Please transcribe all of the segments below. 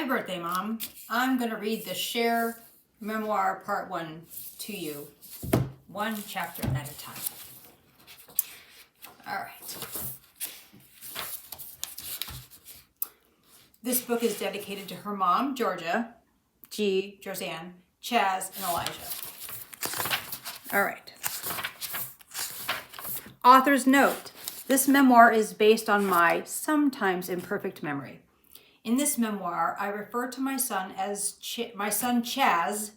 Happy birthday, Mom. I'm going to read the Cher memoir part 1 to you, one chapter at a time. All right. This book is dedicated to her mom, Georgia, G, Josanne, Chaz, and Elijah. All right. Author's note. This memoir is based on my sometimes imperfect memory. In this memoir, I refer to my son Chaz,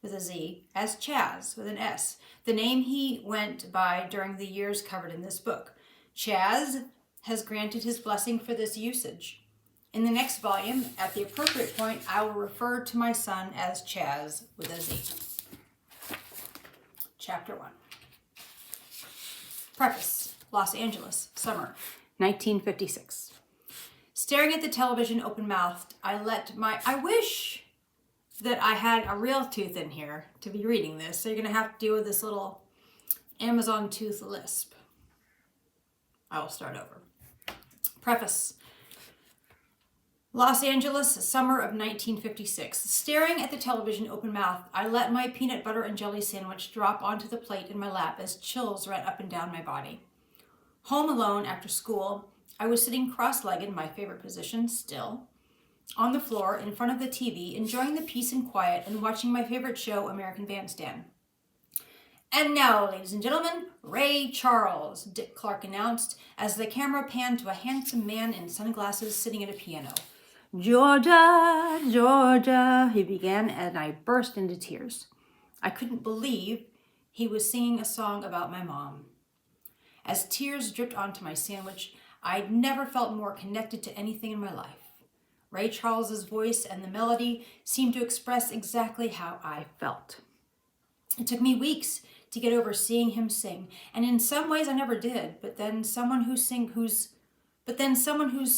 with a Z, as Chaz, with an S, the name he went by during the years covered in this book. Chaz has granted his blessing for this usage. In the next volume, at the appropriate point, I will refer to my son as Chaz, with a Z. Chapter 1. Preface. Los Angeles, summer, 1956. Staring at the television open-mouthed, I wish that I had a real tooth in here to be reading this, so you're going to have to deal with this little Amazon tooth lisp. I will start over. Preface. Los Angeles, summer of 1956. Staring at the television open-mouthed, I let my peanut butter and jelly sandwich drop onto the plate in my lap as chills ran up and down my body. Home alone after school, I was sitting cross-legged, my favorite position still, on the floor in front of the TV, enjoying the peace and quiet and watching my favorite show, American Bandstand. And now, ladies and gentlemen, Ray Charles, Dick Clark announced as the camera panned to a handsome man in sunglasses sitting at a piano. Georgia, Georgia, he began, and I burst into tears. I couldn't believe he was singing a song about my mom. As tears dripped onto my sandwich, I'd never felt more connected to anything in my life. Ray Charles's voice and the melody seemed to express exactly how I felt. It took me weeks to get over seeing him sing, and in some ways I never did, but then someone whose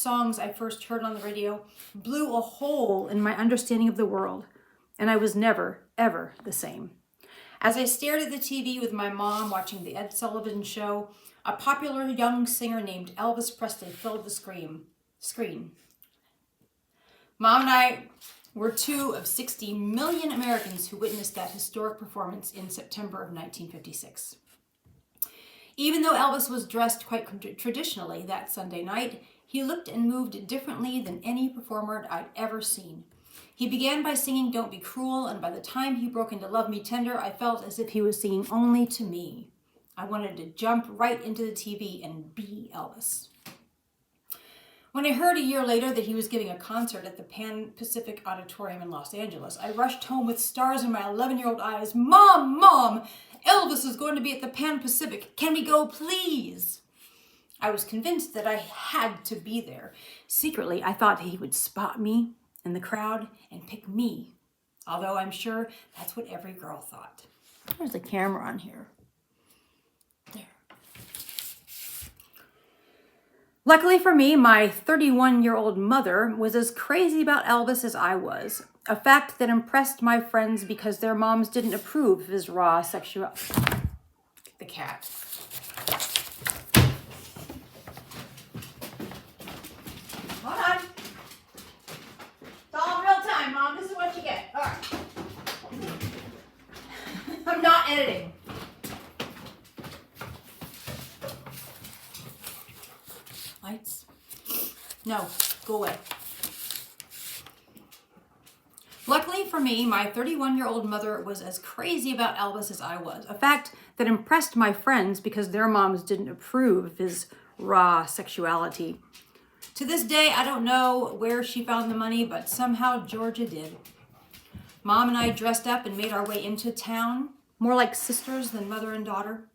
songs I first heard on the radio blew a hole in my understanding of the world, and I was never, ever the same. As I stared at the TV with my mom watching the Ed Sullivan Show, a popular young singer named Elvis Presley filled the screen. Mom and I were 2 of 60 million Americans who witnessed that historic performance in September of 1956. Even though Elvis was dressed quite traditionally that Sunday night, he looked and moved differently than any performer I'd ever seen. He began by singing Don't Be Cruel, and by the time he broke into Love Me Tender, I felt as if he was singing only to me. I wanted to jump right into the TV and be Elvis. When I heard a year later that he was giving a concert at the Pan Pacific Auditorium in Los Angeles, I rushed home with stars in my 11-year-old eyes. Mom, Elvis is going to be at the Pan Pacific. Can we go, please? I was convinced that I had to be there. Secretly, I thought he would spot me in the crowd and pick me, although I'm sure that's what every girl thought. There's a camera on here. There. Luckily for me, my 31-year-old mother was as crazy about Elvis as I was, a fact that impressed my friends because their moms didn't approve of his raw sexuality. The cat. Hold on. It's all in real time, Mom. This is what you get. All right. I'm not editing. Lights? No, go away. Luckily for me, my 31-year-old mother was as crazy about Elvis as I was, a fact that impressed my friends because their moms didn't approve of his raw sexuality. To this day, I don't know where she found the money, but somehow Georgia did. Mom and I dressed up and made our way into town, more like sisters than mother and daughter.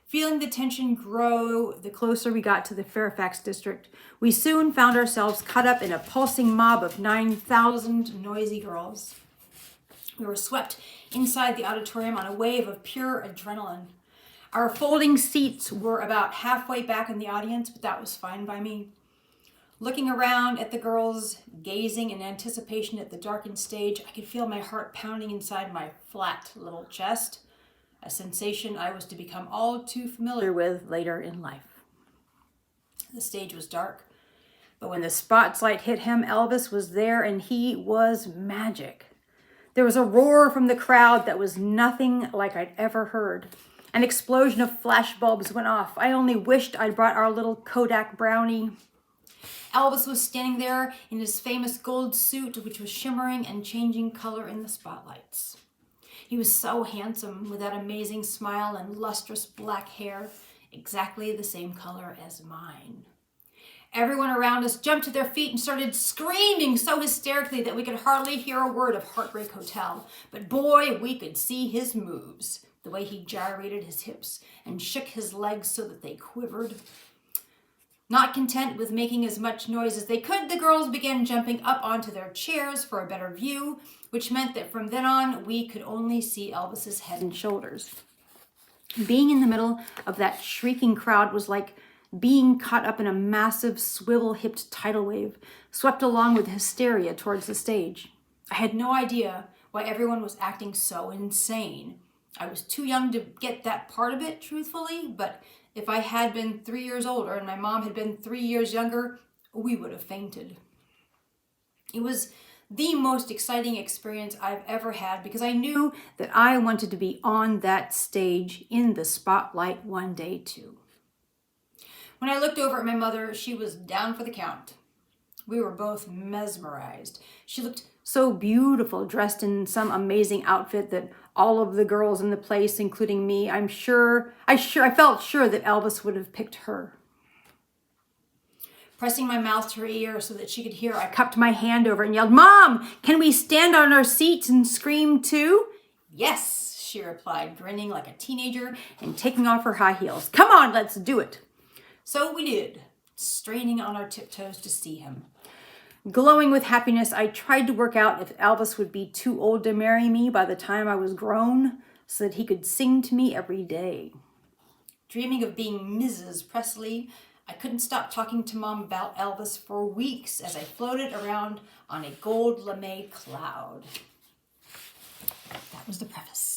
Feeling the tension grow the closer we got to the Fairfax district, we soon found ourselves caught up in a pulsing mob of 9,000 noisy girls. We were swept inside the auditorium on a wave of pure adrenaline. Our folding seats were about halfway back in the audience, but that was fine by me. Looking around at the girls, gazing in anticipation at the darkened stage, I could feel my heart pounding inside my flat little chest, a sensation I was to become all too familiar with later in life. The stage was dark, But when the spotlight hit him, Elvis was there and he was magic. There was a roar from the crowd that was nothing like I'd ever heard. An explosion of flashbulbs went off. I only wished I'd brought our little Kodak brownie. Elvis was standing there in his famous gold suit, which was shimmering and changing color in the spotlights. He was so handsome with that amazing smile and lustrous black hair, exactly the same color as mine. Everyone around us jumped to their feet and started screaming so hysterically that we could hardly hear a word of Heartbreak Hotel. But boy, we could see his moves, the way he gyrated his hips and shook his legs so that they quivered. Not content with making as much noise as they could, the girls began jumping up onto their chairs for a better view, which meant that from then on, we could only see Elvis's head and shoulders. Being in the middle of that shrieking crowd was like being caught up in a massive swivel-hipped tidal wave, swept along with hysteria towards the stage. I had no idea why everyone was acting so insane. I was too young to get that part of it, truthfully, but if I had been 3 years older and my mom had been 3 years younger, we would have fainted. It was the most exciting experience I've ever had because I knew that I wanted to be on that stage in the spotlight one day too. When I looked over at my mother, she was down for the count. We were both mesmerized. She looked so beautiful, dressed in some amazing outfit that all of the girls in the place, including me, I felt sure that Elvis would have picked her. Pressing my mouth to her ear so that she could hear, I cupped my hand over and yelled, "Mom, can we stand on our seats and scream too?" "Yes," she replied, grinning like a teenager and taking off her high heels. "Come on, let's do it." So we did, straining on our tiptoes to see him. Glowing with happiness, I tried to work out if Elvis would be too old to marry me by the time I was grown so that he could sing to me every day. Dreaming of being Mrs. Presley, I couldn't stop talking to Mom about Elvis for weeks as I floated around on a gold lame cloud. That was the preface.